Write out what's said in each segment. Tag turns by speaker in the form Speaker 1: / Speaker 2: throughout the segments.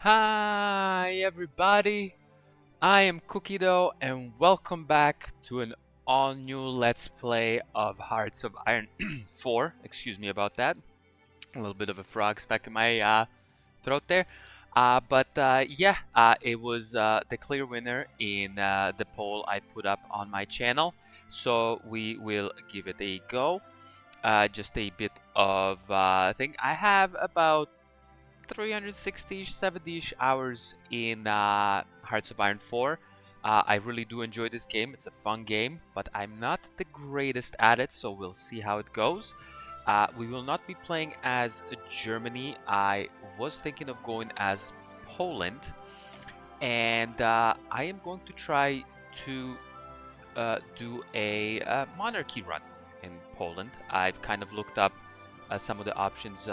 Speaker 1: Hi everybody, I am Cookie Dough and welcome back to an all new Let's Play of Hearts of Iron 4. Excuse me about that. A little bit of a frog stuck in my throat there. It was the clear winner in the poll I put up on my channel. So we will give it a go. Just a bit of I think I have about 360-ish, 70-ish hours in Hearts of Iron 4. I really do enjoy this game. It's a fun game, but I'm not the greatest at it, so we'll see how it goes. We will not be playing as Germany. I was thinking of going as Poland, and I am going to try to do a monarchy run in Poland. I've kind of looked up some of the options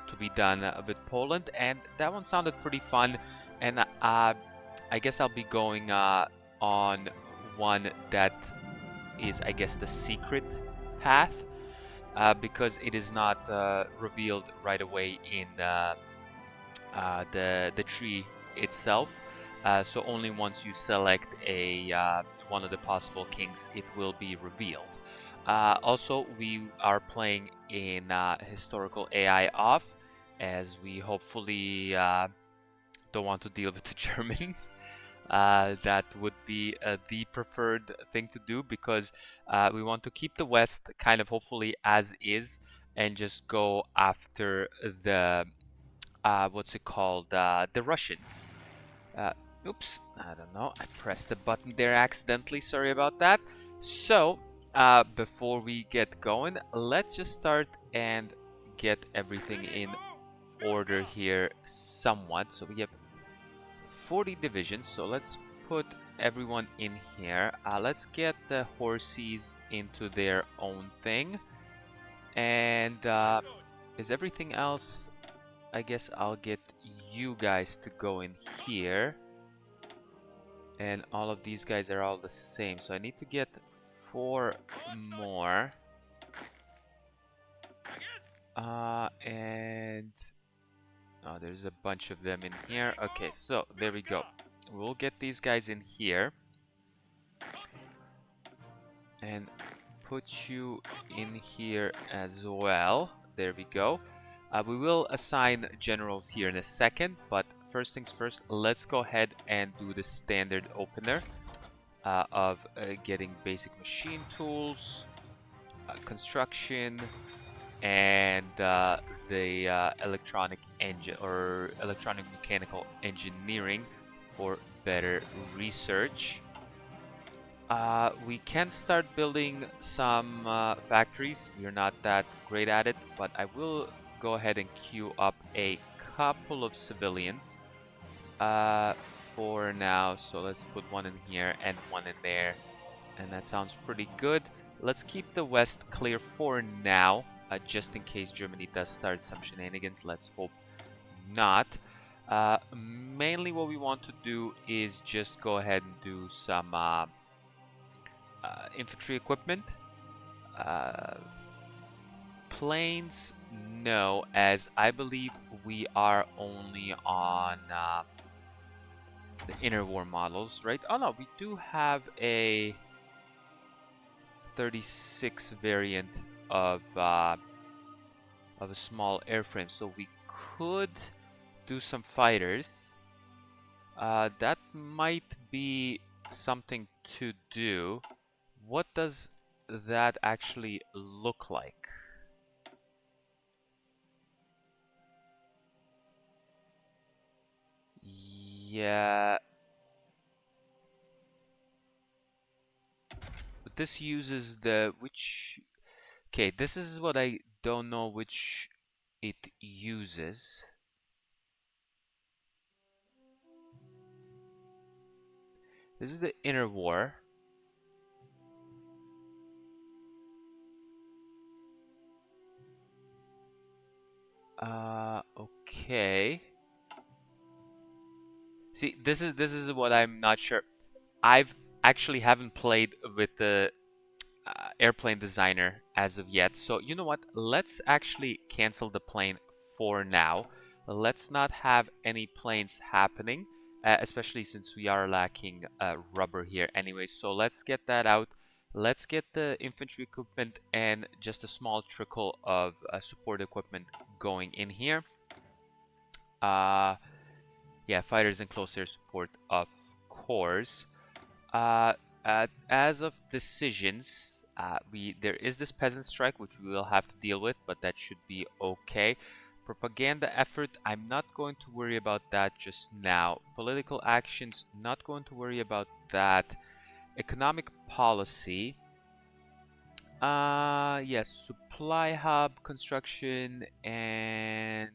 Speaker 1: to be done with Poland, and that one sounded pretty fun. And I guess I'll be going on one that is, I guess, the secret path because it is not revealed right away in the tree itself. So only once you select a one of the possible kings, it will be revealed. Also, we are playing in historical AI off, as we hopefully don't want to deal with the Germans. That would be the preferred thing to do because we want to keep the West kind of hopefully as is and just go after the what's it called? The Russians. Uh, Oops, I don't know. I pressed the button there accidentally. Sorry about that. So, before we get going, let's just start and get everything in order here somewhat. So we have 40 divisions. So let's put everyone in here. Let's get the horses into their own thing. And is everything else? I guess I'll get you guys to go in here. And all of these guys are all the same. So I need to get 4 more. And oh, there's a bunch of them in here. Okay, so there we go. We'll get these guys in here. And put you in here as well. There we go. We will assign generals here in a second, but first things first, let's go ahead and do the standard opener of getting basic machine tools, construction, and the electronic engine or electronic mechanical engineering for better research. We can start building some factories. We're not that great at it, but I will go ahead and queue up a couple of civilians for now. So let's put one in here and one in there. And that sounds pretty good. Let's keep the west clear for now, just in case Germany does start some shenanigans. Let's hope not. Mainly what we want to do is just go ahead and do some infantry equipment. Planes, no, as I believe we are only on the inner war models, right? Oh no, we do have a 36 variant of a small airframe, so we could do some fighters. That might be something to do. What does that actually look like? Yeah, but this uses the which. Okay, this is what I don't know which it uses. This is the inner war. Okay. See, this is what I'm not sure. I've actually haven't played with the airplane designer as of yet. So you know what? Let's actually cancel the plane for now. let's not have any planes happening, especially since we are lacking rubber here anyway. So let's get that out. Let's get the infantry equipment and just a small trickle of support equipment going in here. Yeah, fighters and close air support, of course. Uh, as of decisions, there is this peasant strike which we will have to deal with, but that should be okay. Propaganda effort, I'm not going to worry about that just now. Political actions, not going to worry about that. Economic policy, yes, supply hub construction and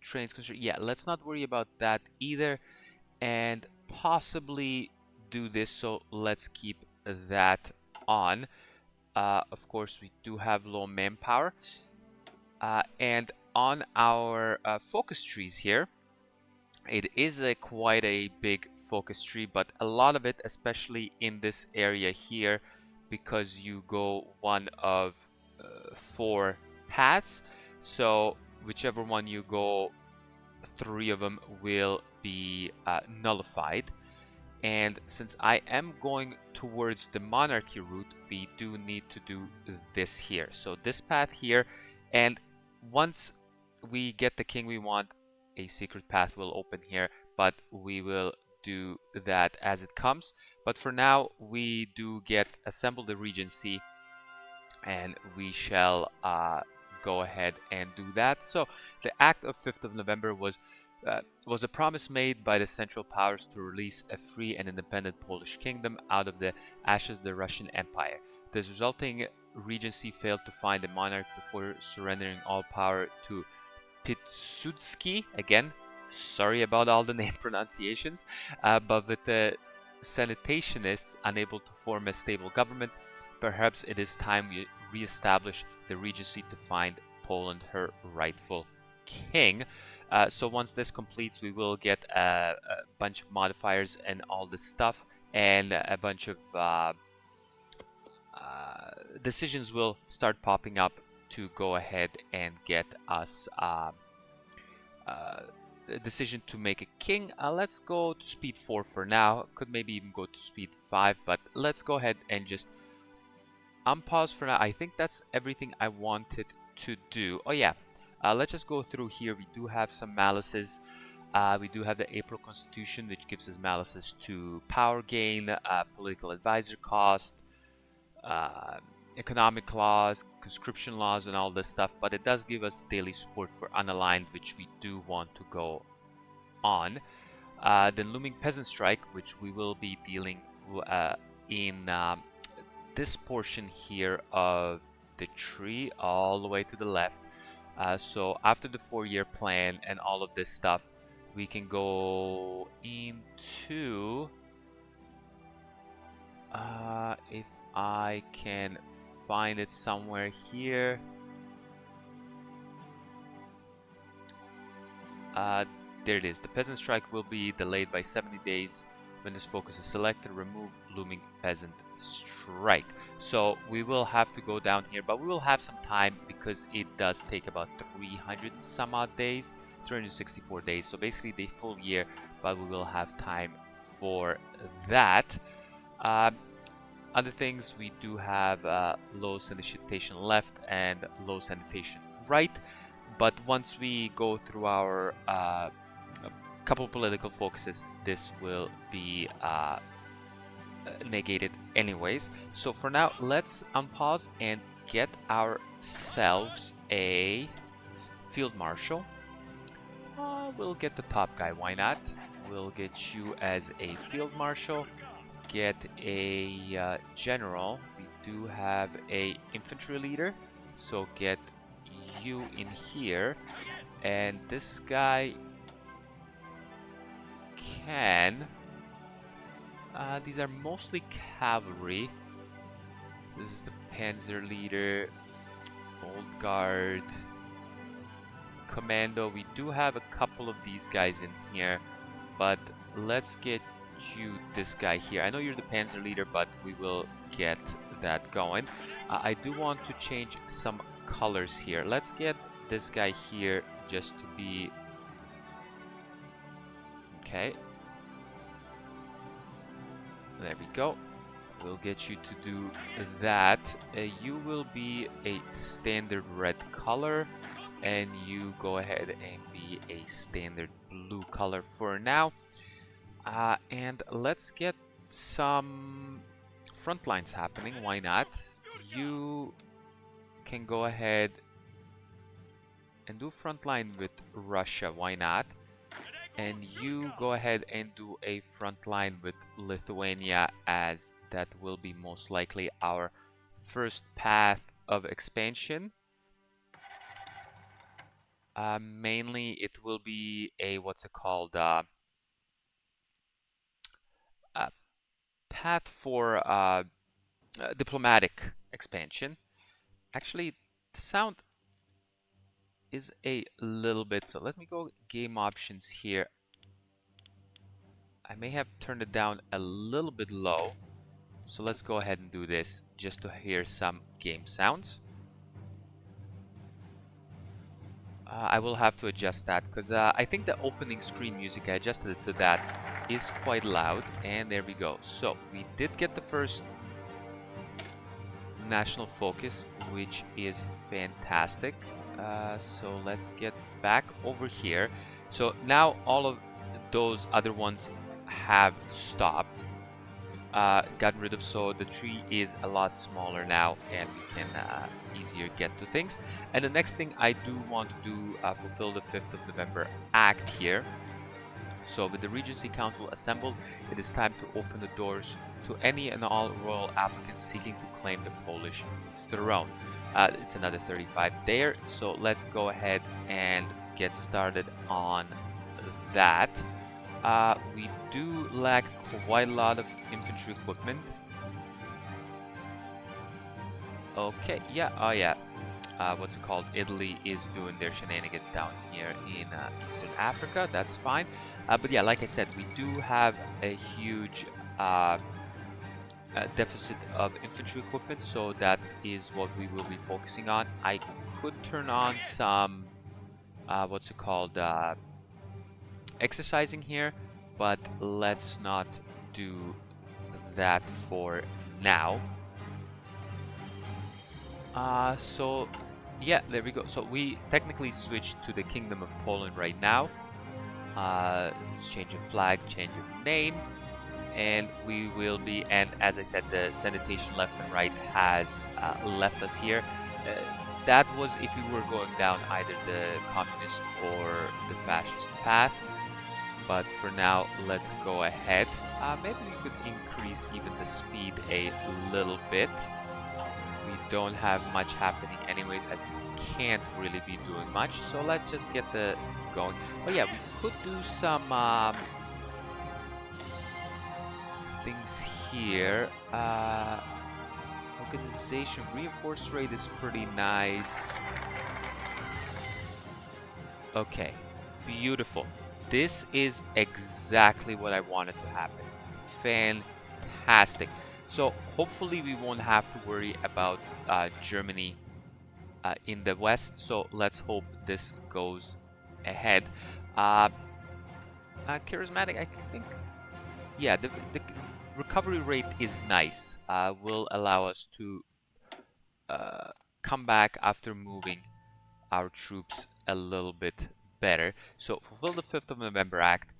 Speaker 1: trains construction. Yeah, let's not worry about that either, and possibly do this. So let's keep that on. Of course, we do have low manpower, and on our focus trees here, it is quite a big focus tree, but a lot of it, especially in this area here, because you go one of 4 paths. So whichever one you go, 3 of them will be nullified. And since I am going towards the monarchy route, we do need to do this here. So this path here, and once we get the king we want, a secret path will open here, but we will do that as it comes. But for now, we do get assemble the regency, and we shall go ahead and do that. So the act of 5th of November was a promise made by the Central Powers to release a free and independent Polish kingdom out of the ashes of the Russian Empire. This resulting regency failed to find a monarch before surrendering all power to Pilsudski. Again, sorry about all the name pronunciations, but with the Senatationists unable to form a stable government, perhaps it is time we re-establish the regency to find Poland her rightful king. So once this completes, we will get a bunch of modifiers and all this stuff, and a bunch of decisions will start popping up to go ahead and get us a decision to make a king. Let's go to speed 4 for now. Could maybe even go to speed 5, but let's go ahead and just unpause for now. I think that's everything I wanted to do. Oh yeah, let's just go through here. We do have some malices. We do have the April Constitution, which gives us malices to power gain, political advisor cost, economic laws, conscription laws, and all this stuff. But it does give us daily support for unaligned, which we do want to go on. Then looming peasant strike, which we will be dealing in this portion here of the tree all the way to the left. So after the 4-year plan and all of this stuff, we can go into if I can find it somewhere here. There it is. The peasant strike will be delayed by 70 days. When this focus is selected, remove looming peasant strike. So we will have to go down here, but we will have some time because it does take about 300 some odd days, 364 days. So basically the full year, but we will have time for that. Other things, we do have low sanitation left and low sanitation right. But once we go through our couple political focuses, this will be negated anyways. So for now, let's unpause and get ourselves a field marshal. We'll get the top guy, why not? We'll get you as a field marshal. Get a general. We do have a infantry leader, so get you in here. And this guy can these are mostly cavalry. This is the panzer leader, old guard, commando. We do have a couple of these guys in here, but let's get you this guy here. I know you're the panzer leader, but we will get that going. I do want to change some colors here. Let's get this guy here just to be Okay. There we go. We'll get you to do that. You will be a standard red color, and you go ahead and be a standard blue color for now. And let's get some front lines happening. Why not? You can go ahead and do front line with Russia. Why not? And you go ahead and do a front line with Lithuania, as that will be most likely our first path of expansion. Mainly it will be a what's it called a path for diplomatic expansion. Actually, the sound is a little bit, so let me go game options here. I may have turned it down a little bit low, so let's go ahead and do this just to hear some game sounds. I will have to adjust that because I think the opening screen music, I adjusted it to that, is quite loud. And there we go. So we did get the first national focus, which is fantastic. So let's get back over here. So now all of those other ones have stopped. Gotten rid of, so the tree is a lot smaller now, and we can easier get to things. And the next thing I do want to do, fulfill the 5th of November Act here. So with the Regency Council assembled, it is time to open the doors to any and all royal applicants seeking to claim the Polish throne. It's another 35 there, so let's go ahead and get started on that. We do lack quite a lot of infantry equipment. Okay, yeah, oh yeah. What's it called? Italy is doing their shenanigans down here in Eastern Africa. That's fine. But yeah, like I said, we do have a huge deficit of infantry equipment, so that is what we will be focusing on. I could turn on some, what's it called? Exercising here, but let's not do that for now. So yeah, there we go. So we technically switched to the Kingdom of Poland right now. Let's change of flag, change of name, and we will be, and as I said, the sanitation left and right has left us here. That was if we were going down either the communist or the fascist path. But for now, let's go ahead. Maybe we could increase even the speed a little bit. We don't have much happening anyways, as we can't really be doing much. So let's just get the going. Oh yeah, we could do some things here. Organization reinforce rate is pretty nice. Okay, beautiful. This is exactly what I wanted to happen. Fantastic. So hopefully we won't have to worry about Germany in the west. So let's hope this goes ahead. Charismatic, I think, yeah, the recovery rate is nice. Will allow us to come back after moving our troops a little bit better. So fulfill the 5th of November Act.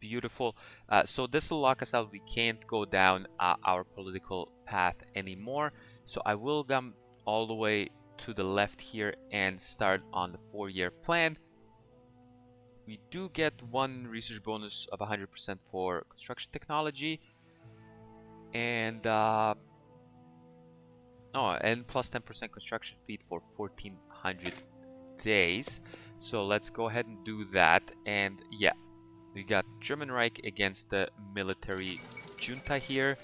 Speaker 1: Beautiful. So this will lock us out. We can't go down our political path anymore. So I will come all the way to the left here and start on the 4-year plan. We do get one research bonus of 100% for construction technology, and and plus 10% construction speed for 1400 days. So let's go ahead and do that. And yeah, we got German Reich against the military junta here.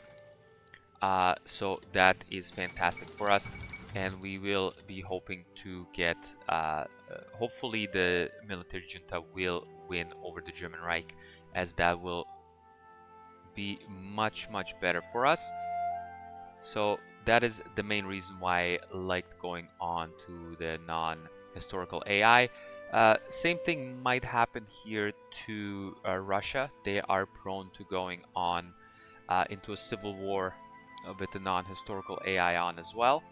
Speaker 1: So that is fantastic for us, and we will be hoping to get hopefully the military junta will win over the German Reich, as that will be much better for us. So that is the main reason why I liked going on to the non-historical AI. Same thing might happen here to Russia. They are prone to going on into a civil war with the non-historical AI on as well.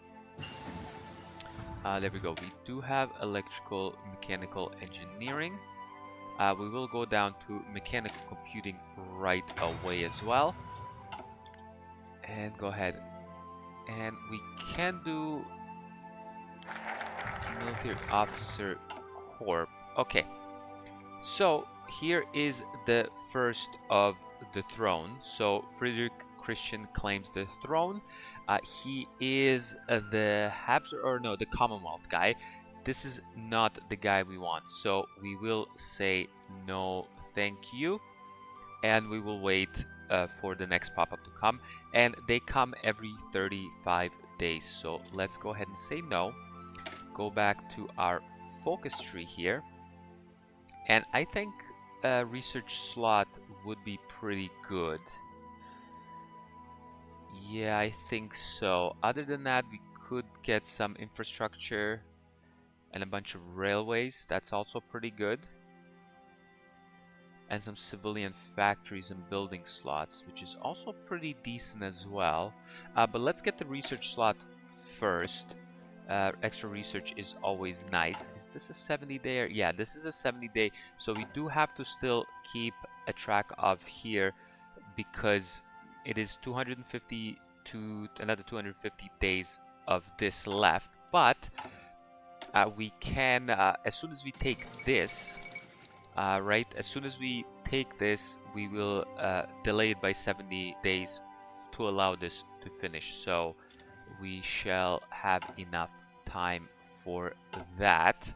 Speaker 1: There we go. We do have electrical mechanical engineering. We will go down to mechanical computing right away as well. And go ahead. And we can do military officer corp. Okay. So here is the first of the throne. So Friedrich Christian claims the throne. He is the Habsburg, or no, the Commonwealth guy. This is not the guy we want. So we will say no, thank you. And we will wait for the next pop-up to come. And they come every 35 days. So let's go ahead and say no. Go back to our focus tree here. And I think a research slot would be pretty good. Yeah, I think so. Other than that, we could get some infrastructure and a bunch of railways. That's also pretty good. And some civilian factories and building slots, which is also pretty decent as well. But let's get the research slot first. Extra research is always nice. Is this a 70-day? Yeah, this is a 70-day. So we do have to still keep a track of here because it is 250 to another 250 days of this left. But we can, as soon as we take this, right, as soon as we take this, we will delay it by 70 days to allow this to finish. So we shall have enough time for that.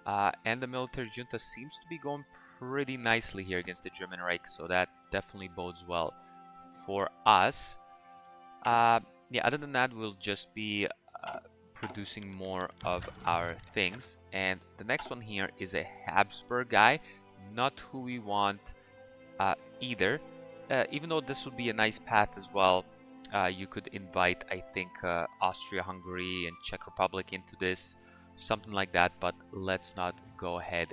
Speaker 1: And the military junta seems to be going pretty nicely here against the German Reich, so that definitely bodes well for us. Yeah, other than that, we'll just be producing more of our things. And the next one here is a Habsburg guy, not who we want either. Even though this would be a nice path as well. You could invite, I think, Austria-Hungary and Czech Republic into this, something like that, but let's not go ahead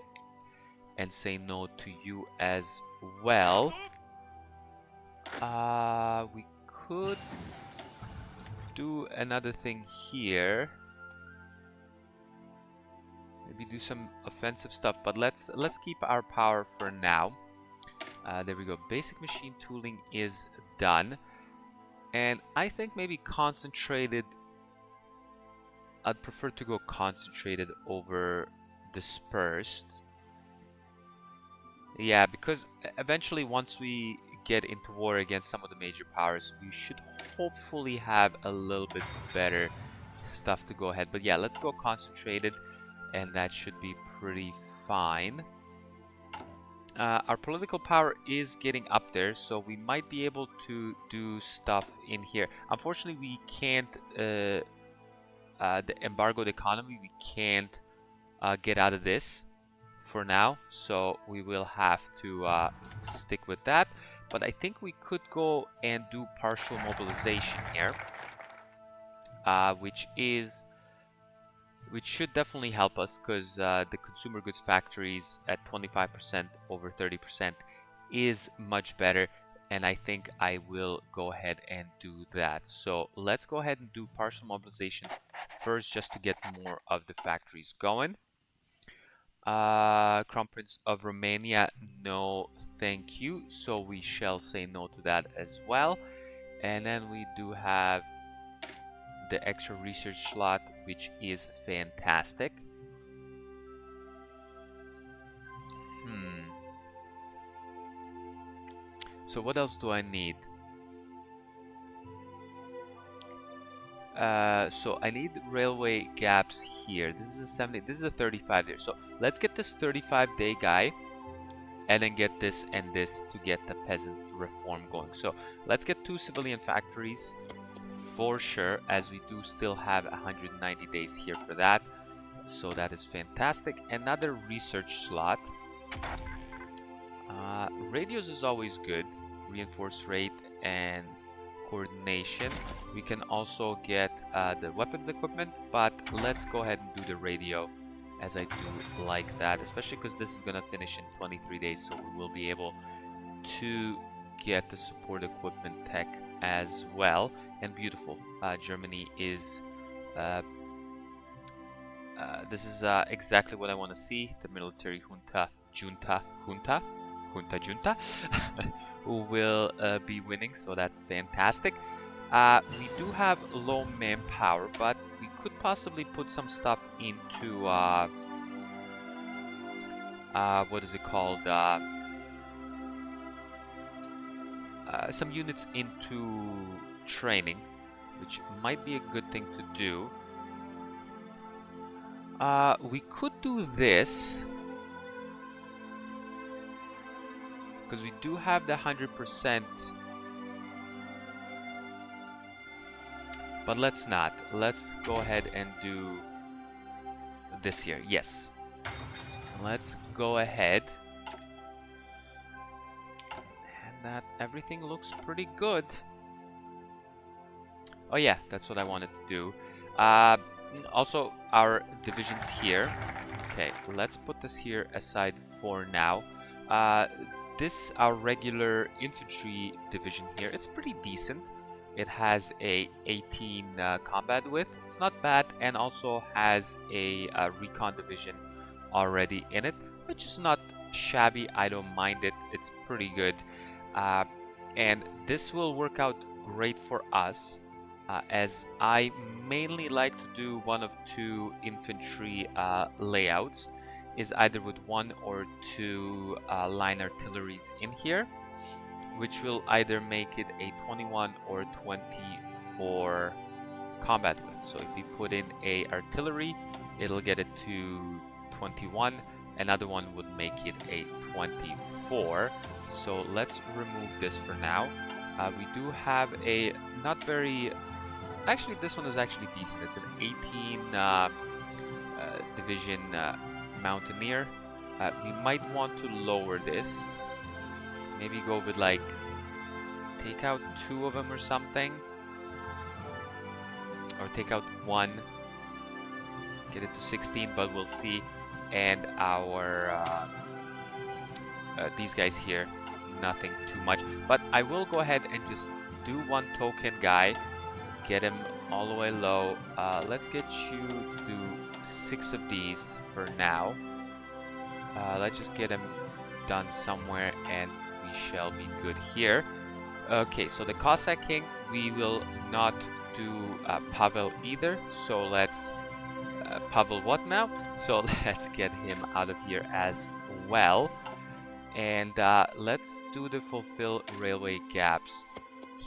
Speaker 1: and say no to you as well. We could do another thing here. Maybe do some offensive stuff, but let's keep our power for now. There we go. Basic machine tooling is done. And I think maybe concentrated, I'd prefer to go concentrated over dispersed. Yeah, because eventually once we get into war against some of the major powers, we should hopefully have a little bit better stuff to go ahead. But yeah, let's go concentrated, and that should be pretty fine. Our political power is getting up there, so we might be able to do stuff in here. Unfortunately, we can't, the embargoed economy, we can't get out of this for now, so we will have to stick with that. But I think we could go and do partial mobilization here, which should definitely help us, because the consumer goods factories at 25% over 30% is much better, and I think I will go ahead and do that. So let's go ahead and do partial mobilization first, just to get more of the factories going. Crown Prince of Romania, no thank you, so we shall say no to that as well. And then we do have the extra research slot, which is fantastic. So what else do I need? So I need railway gaps here. This is a 70, this is a 35 there. So let's get this 35-day guy, and then get this and this to get the peasant reform going. So let's get 2 civilian factories for sure, as we do still have 190 days here for that. So that is fantastic. Another research slot. Radios is always good. Reinforce rate and coordination. We can also get the weapons equipment, but let's go ahead and do the radio as I do like that, especially because this is gonna finish in 23 days, so we will be able to get the support equipment tech as well. And beautiful, Germany is this is exactly what I want to see. The military junta who will be winning, so that's fantastic. We do have low manpower, but we could possibly put some stuff into what is it called? Some units into training, which might be a good thing to do. We could do this because we do have the 100%, but let's not. Let's go ahead and do this here. Yes, let's go ahead, and that everything looks pretty good. Oh yeah, that's what I wanted to do. Also, our divisions here. Okay, let's put this here aside for now. This, our regular infantry division here, it's pretty decent. It has a 18 combat width. It's not bad, and also has a recon division already in it, which is not shabby. I don't mind it. It's pretty good. And this will work out great for us. As I mainly like to do one of two infantry layouts, is either with 1 or 2 line artilleries in here, which will either make it a 21 or 24 combat width. So if we put in a artillery, it'll get it to 21. Another one would make it a 24. So let's remove this for now. We do have a not very... Actually, this one is actually decent. It's an 18 division Mountaineer. We might want to lower this. Maybe go with like... take out 2 of them or something. Or take out 1. Get it to 16, but we'll see. And our... these guys here, nothing too much. But I will go ahead and just do 1 token guy. Get him all the way low. Let's get you to do 6 of these for now. Let's just get him done somewhere and we shall be good here. Okay, so the Cossack King, we will not do Pavel either. So let's... Pavel what now? So let's get him out of here as well. And let's do the fulfill railway gaps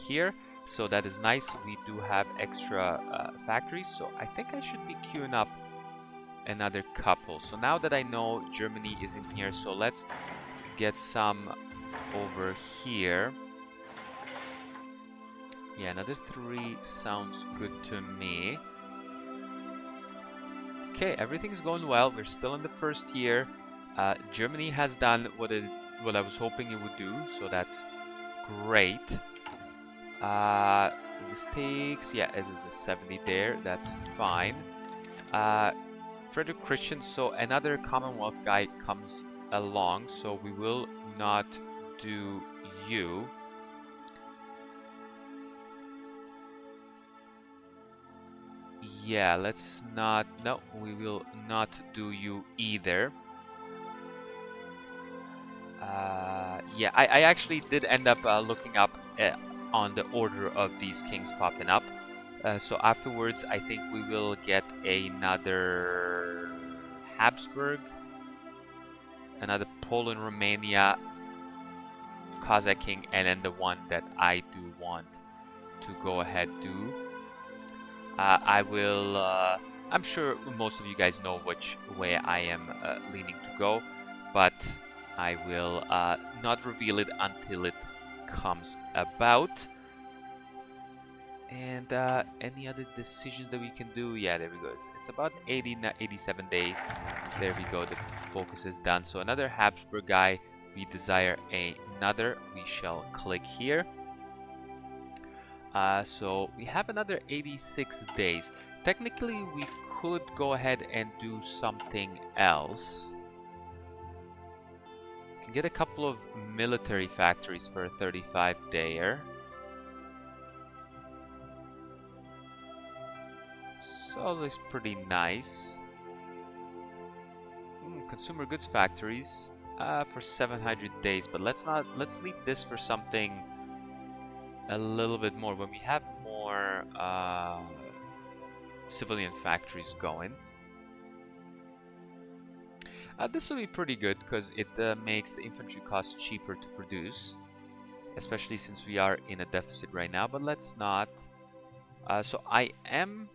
Speaker 1: here. So that is nice. We do have extra factories, so I think I should be queuing up another couple. So now that I know Germany is in here, so let's get some over here. Yeah, another 3 sounds good to me. Okay, everything's going well. We're still in the first year. Germany has done what I was hoping it would do, so that's great. This takes, yeah, it was a 70 there, that's fine. Frederick Christian, so another Commonwealth guy comes along, so we will not do you. Yeah, let's not, no, we will not do you either. Yeah, I actually did end up looking up on the order of these kings popping up. So afterwards, I think we will get another Habsburg, another Poland, Romania, Cossack King, and then the one that I do want to go ahead do. I will, I'm sure most of you guys know which way I am leaning to go, but I will not reveal it until it comes about. And any other decisions that we can do? Yeah, there we go. It's about 87 days. There we go. The focus is done. So another Habsburg guy. We desire another. We shall click here. So we have another 86 days. Technically, we could go ahead and do something else. Can get a couple of military factories for a 35-dayer. So that's pretty nice. Consumer goods factories for 700 days, but let's leave this for something a little bit more when we have more civilian factories going. This will be pretty good because it makes the infantry cost cheaper to produce, especially since we are in a deficit right now, but let's not. So I am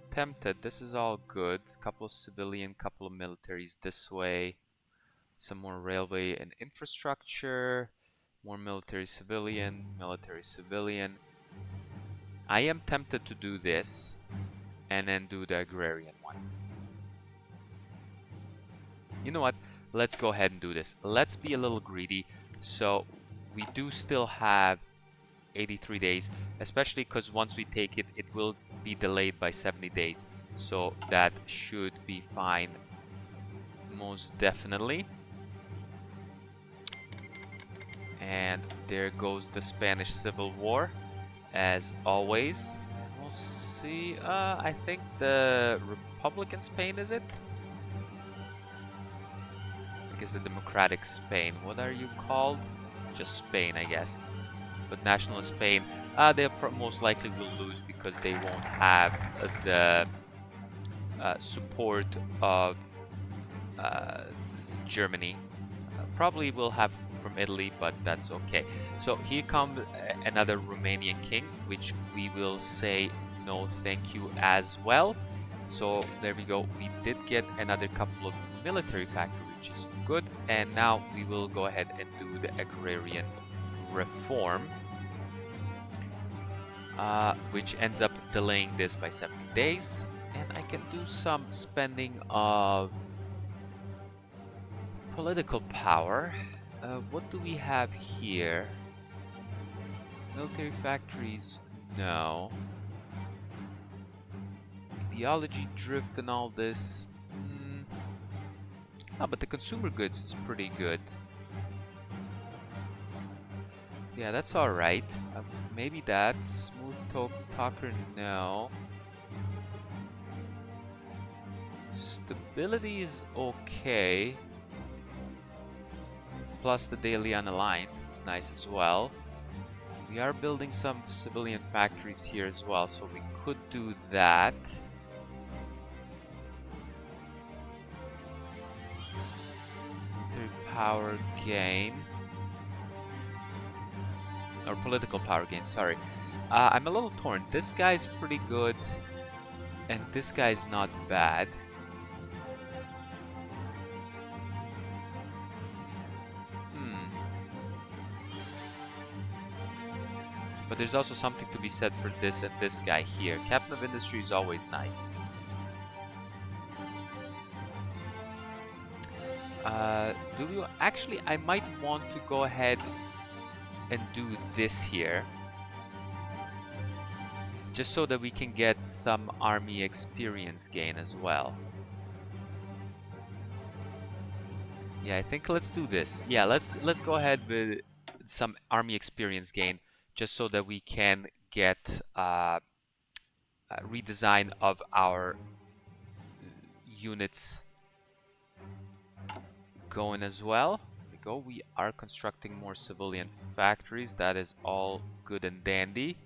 Speaker 1: tempted. This is all good. Couple of civilian, couple of militaries this way. Some more railway and infrastructure. More military civilian, military civilian. I am tempted to do this and then do the agrarian one. You know what? Let's go ahead and do this. Let's be a little greedy. So we do still have 83 days, especially because once we take it, it will be delayed by 70 days. So that should be fine, most definitely. And there goes the Spanish Civil War, as always. We'll see. I think the Republic in Spain, is it? I guess the Democratic Spain. What are you called? Just Spain, I guess. But National Spain, they most likely will lose because they won't have the support of Germany. Probably will have from Italy, but that's okay. So here comes another Romanian king, which we will say no thank you as well. So there we go. We did get another couple of military factories, which is good. And now we will go ahead and do the agrarian reform, which ends up delaying this by 70 days. And I can do some spending of political power. What do we have here? Military factories, no. Ideology drift and all this. But the consumer goods is pretty good. Yeah, that's alright. Maybe that. Smooth talker, no. Stability is okay. Plus the daily unaligned is nice as well. We are building some civilian factories here as well, so we could do that. Military power gain. Or political power gain, sorry. I'm a little torn. This guy's pretty good, and this guy's not bad. But there's also something to be said for this and this guy here. Captain of Industry is always nice. Do we actually? I might want to go ahead and do this here, just so that we can get some army experience gain as well. Yeah, I think let's do this. Yeah, let's go ahead with some army experience gain, just so that we can get a redesign of our units going as well. There we go. We are constructing more civilian factories. That is all good and dandy.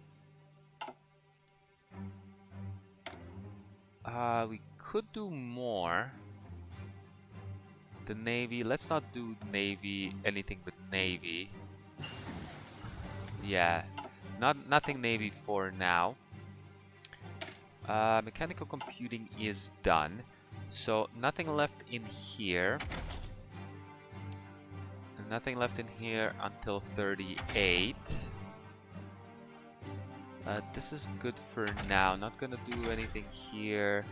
Speaker 1: We could do more. The Navy. Let's not do Navy. Anything but Navy. Yeah, nothing Navy for now. Mechanical computing is done, so nothing left in here. And nothing left in here until 38. This is good for now. Not gonna do anything here.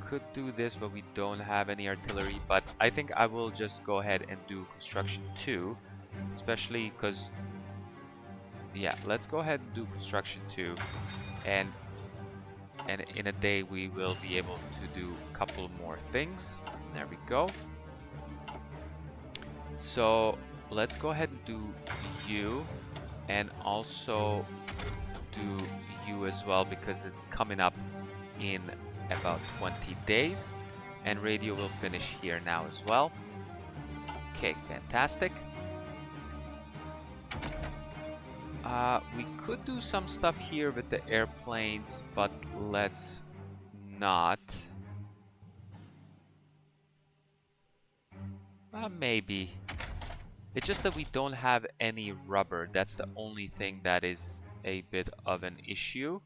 Speaker 1: Could do this, but we don't have any artillery. But I think I will just go ahead and do construction 2, especially because. Yeah, let's go ahead and do construction 2, and And in a day, we will be able to do a couple more things. There we go. So let's go ahead and do you, and also do you as well, because it's coming up in about 20 days. And radio will finish here now as well. Okay, fantastic. We could do some stuff here with the airplanes, but let's not. Maybe. It's just that we don't have any rubber. That's the only thing that is a bit of an issue.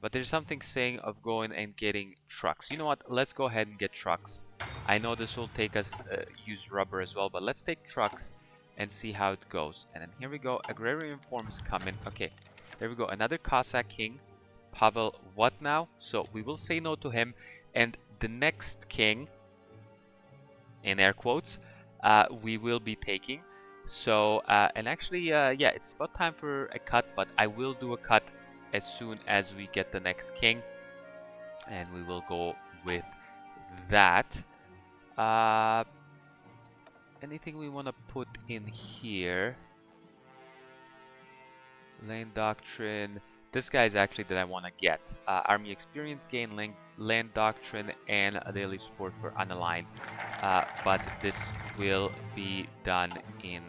Speaker 1: But there's something saying of going and getting trucks. You know what? Let's go ahead and get trucks. I know this will take us use rubber as well, but let's take trucks and see how it goes. And then here we go. Agrarian form is coming. Okay, there we go. Another Cossack king. Pavel, what now? So we will say no to him. And the next king, in air quotes, we will be taking. So, and actually, yeah, it's about time for a cut, but I will do a cut as soon as we get the next king, and we will go with that. Anything we want to put in here? Lane Doctrine. This guy is actually that I want to get. Army experience gain, land doctrine, and a daily support for unaligned. But this will be done in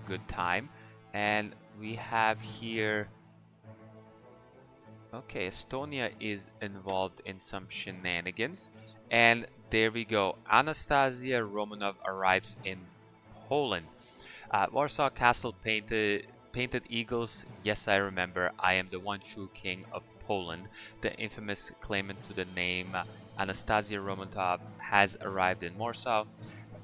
Speaker 1: good time. And we have here... Okay, Estonia is involved in some shenanigans. And there we go. Anastasia Romanov arrives in Poland. Warsaw Castle painted eagles. Yes, I remember. I am the one true king of Poland. The infamous claimant to the name Anastasia Romanov has arrived in Warsaw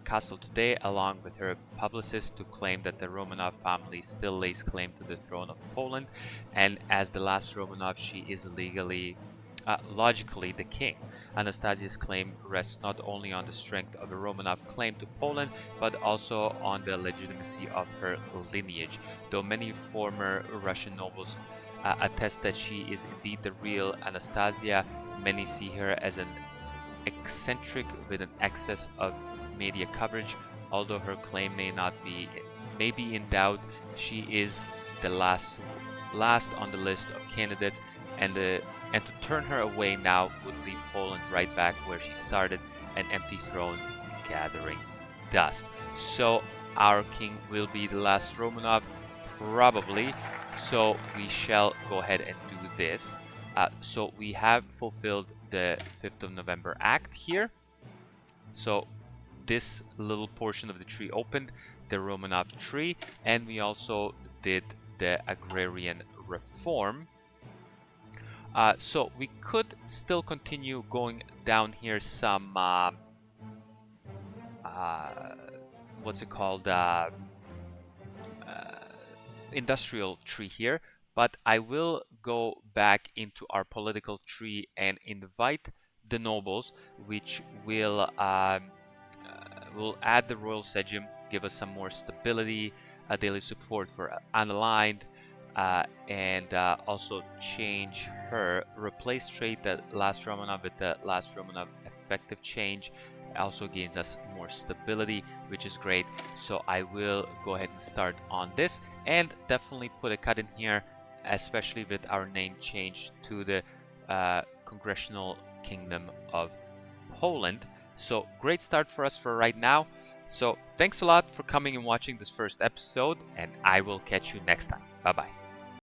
Speaker 1: Castle today, along with her publicist, to claim that the Romanov family still lays claim to the throne of Poland, and as the last Romanov, she is logically the king. Anastasia's claim rests not only on the strength of a Romanov claim to Poland, but also on the legitimacy of her lineage. Though many former Russian nobles attest that she is indeed the real Anastasia, many see her as an eccentric with an excess of media coverage. Although her claim may be in doubt, she is the last on the list of candidates, and to turn her away now would leave Poland right back where she started, an empty throne gathering dust. So our king will be the last Romanov, probably. So we shall go ahead and do this. So we have fulfilled the 5th of November Act here. So this little portion of the tree opened, the Romanov tree, and we also did the agrarian reform. So we could still continue going down here some what's it called, industrial tree here, but I will go back into our political tree and invite the nobles, which will add the royal sejm, give us some more stability, a daily support for unaligned, and also change her, replace trait the last Romanov with the last Romanov effective change. Also gains us more stability, which is great. So I will go ahead and start on this, and definitely put a cut in here, especially with our name change to the Congressional Kingdom of Poland. So great start for us for right now. So thanks a lot for coming and watching this first episode, and I will catch you next time. Bye bye.